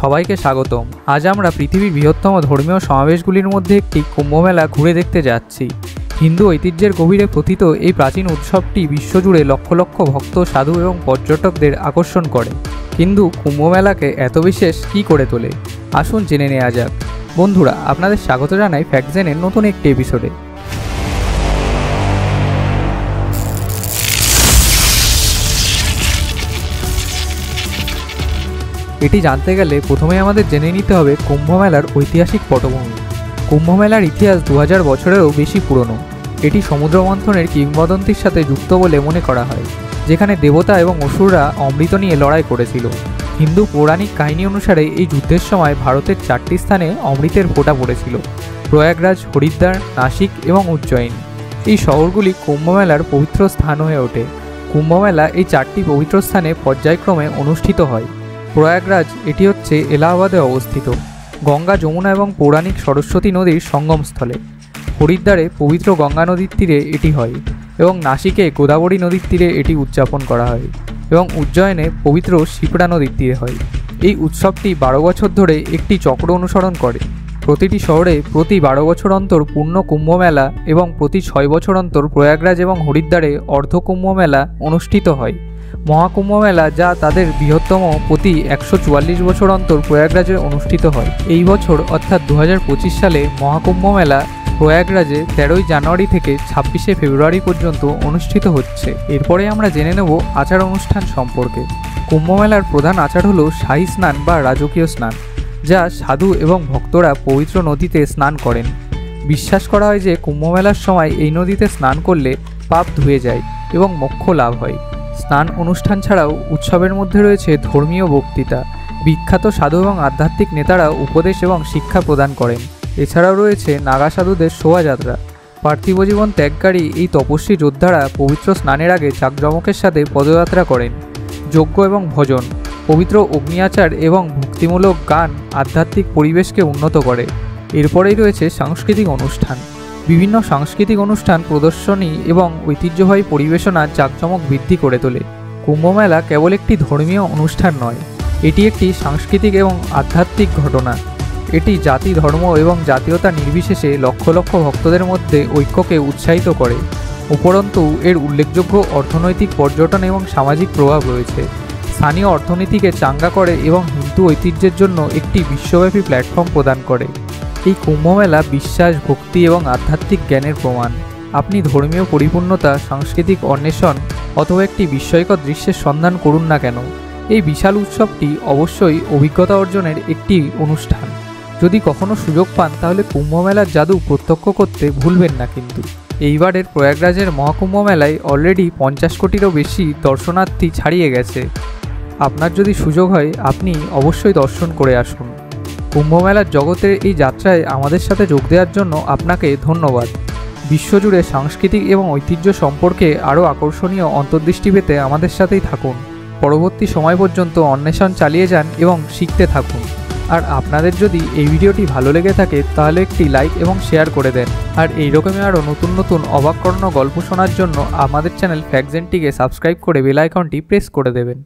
সবাইকে স্বাগতম। আজ আমরা পৃথিবীর বৃহত্তম ধর্মীয় সমাবেশগুলির মধ্যে একটি কুম্ভমেলা ঘুরে দেখতে যাচ্ছি। হিন্দু ঐতিহ্যের গভীরে প্রথিত এই প্রাচীন উৎসবটি বিশ্বজুড়ে লক্ষ লক্ষ ভক্ত, সাধু এবং পর্যটকদের আকর্ষণ করে। কিন্তু কুম্ভমেলাকে এত বিশেষ কী করে তোলে, আসুন জেনে নেওয়া যাক। বন্ধুরা, আপনাদের স্বাগত জানাই ফ্যাক্টজেনের নতুন একটি এপিসোডে। এটি জানতে গেলে প্রথমেই আমাদের জেনে নিতে হবে কুম্ভমেলার ঐতিহাসিক পটভূমি। কুম্ভমেলার ইতিহাস 2000 বছরেরও বেশি পুরনো। এটি সমুদ্র মন্থনের কিংবদন্তির সাথে যুক্ত বলে মনে করা হয়, যেখানে দেবতা এবং অসুররা অমৃত নিয়ে লড়াই করেছিল। হিন্দু পৌরাণিক কাহিনী অনুসারে এই যুদ্ধের সময় ভারতের 4টি স্থানে অমৃতের ফোঁটা পড়েছিল: প্রয়াগরাজ, হরিদ্বার, নাসিক এবং উজ্জয়িন। এই শহরগুলি কুম্ভমেলার পবিত্র স্থান হয়ে ওঠে। কুম্ভমেলা এই 4টি পবিত্র স্থানে পর্যায়ক্রমে অনুষ্ঠিত হয়। প্রয়াগরাজ, এটি হচ্ছে এলাহাবাদে অবস্থিত, গঙ্গা, যমুনা এবং পৌরাণিক সরস্বতী নদীর সঙ্গমস্থলে। হরিদ্বারে পবিত্র গঙ্গা নদীর তীরে এটি হয় এবং নাসিকে গোদাবরী নদীর তীরে এটি উদযাপন করা হয় এবং উজ্জয়নে পবিত্র শিপ্রা নদীর তীরে হয়। এই উৎসবটি 12 বছর ধরে একটি চক্র অনুসরণ করে। প্রতিটি শহরে প্রতি 12 বছর অন্তর পূর্ণ কুম্ভমেলা এবং প্রতি 6 বছর অন্তর প্রয়াগরাজ এবং হরিদ্বারে অর্ধ কুম্ভমেলা অনুষ্ঠিত হয়। মহাকুম্ভমেলা, যা তাদের বৃহত্তম, প্রতি 144 বছর অন্তর প্রয়াগরাজে অনুষ্ঠিত হয়। এই বছর অর্থাৎ 2025 সালে মহাকুম্ভমেলা প্রয়াগরাজে 13ই জানুয়ারি থেকে 26শে ফেব্রুয়ারি পর্যন্ত অনুষ্ঠিত হচ্ছে। এরপরে আমরা জেনে নেব আচার অনুষ্ঠান সম্পর্কে। কুম্ভমেলার প্রধান আচার হলো শাহী স্নান বা রাজকীয় স্নান, যা সাধু এবং ভক্তরা পবিত্র নদীতে স্নান করেন। বিশ্বাস করা হয় যে কুম্ভমেলার সময় এই নদীতে স্নান করলে পাপ ধুয়ে যায় এবং মোক্ষ লাভ হয়। স্নান অনুষ্ঠান ছাড়াও উৎসবের মধ্যে রয়েছে ধর্মীয় বক্তৃতা। বিখ্যাত সাধু এবং আধ্যাত্মিক নেতারা উপদেশ এবং শিক্ষা প্রদান করেন। এছাড়াও রয়েছে নাগা সাধুদের শোভাযাত্রা। পার্থিব জীবন ত্যাগকারী এই তপস্বী যোদ্ধারা পবিত্র স্নানের আগে জাঁকজমকের সাথে পদযাত্রা করেন। যজ্ঞ এবং ভজন, পবিত্র অগ্নি আচার এবং ভক্তিমূলক গান আধ্যাত্মিক পরিবেশকে উন্নত করে। এরপরেই রয়েছে সাংস্কৃতিক অনুষ্ঠান। বিভিন্ন সাংস্কৃতিক অনুষ্ঠান, প্রদর্শনী এবং ঐতিহ্যবাহী পরিবেশনা জাঁকজমক বৃদ্ধি করে তোলে। কুম্ভমেলা কেবল একটি ধর্মীয় অনুষ্ঠান নয়, এটি একটি সাংস্কৃতিক এবং আধ্যাত্মিক ঘটনা। এটি জাতি, ধর্ম এবং জাতীয়তা নির্বিশেষে লক্ষ লক্ষ ভক্তদের মধ্যে ঐক্যকে উৎসাহিত করে। উপরন্তু এর উল্লেখযোগ্য অর্থনৈতিক, পর্যটন এবং সামাজিক প্রভাব রয়েছে। স্থানীয় অর্থনীতিকে চাঙ্গা করে এবং হিন্দু ঐতিহ্যের জন্য একটি বিশ্বব্যাপী প্ল্যাটফর্ম প্রদান করে। এই কুম্ভমেলা বিশ্বাস, ভক্তি এবং আধ্যাত্মিক জ্ঞানের প্রমাণ। আপনি ধর্মীয় পরিপূর্ণতা, সাংস্কৃতিক অন্বেষণ অথবা একটি বিস্ময়কর দৃশ্যের সন্ধান করুন না কেন, এই বিশাল উৎসবটি অবশ্যই অভিজ্ঞতা অর্জনের একটি অনুষ্ঠান। যদি কখনো সুযোগ পান তাহলে কুম্ভমেলার জাদু প্রত্যক্ষ করতে ভুলবেন না। কিন্তু এইবারের প্রয়াগরাজের মহাকুম্ভমেলায় অলরেডি 50 কোটিরও বেশি দর্শনার্থী ছাড়িয়ে গেছে। আপনার যদি সুযোগ হয়, আপনি অবশ্যই দর্শন করে আসুন। কুম্ভমেলার জগতের এই যাত্রায় আমাদের সাথে যোগ দেওয়ার জন্য আপনাকে ধন্যবাদ। বিশ্বজুড়ে সাংস্কৃতিক এবং ঐতিহ্য সম্পর্কে আরও আকর্ষণীয় অন্তর্দৃষ্টি পেতে আমাদের সাথেই থাকুন। পরবর্তী সময় পর্যন্ত অন্বেষণ চালিয়ে যান এবং শিখতে থাকুন। আর আপনাদের যদি এই ভিডিওটি ভালো লেগে থাকে তাহলে একটি লাইক এবং শেয়ার করে দেন। আর এইরকমই আরও নতুন নতুন অবাক করানো গল্প শোনার জন্য আমাদের চ্যানেল ফ্যাক্টজেনটিকে সাবস্ক্রাইব করে বেল আইকনটি প্রেস করে দেবেন।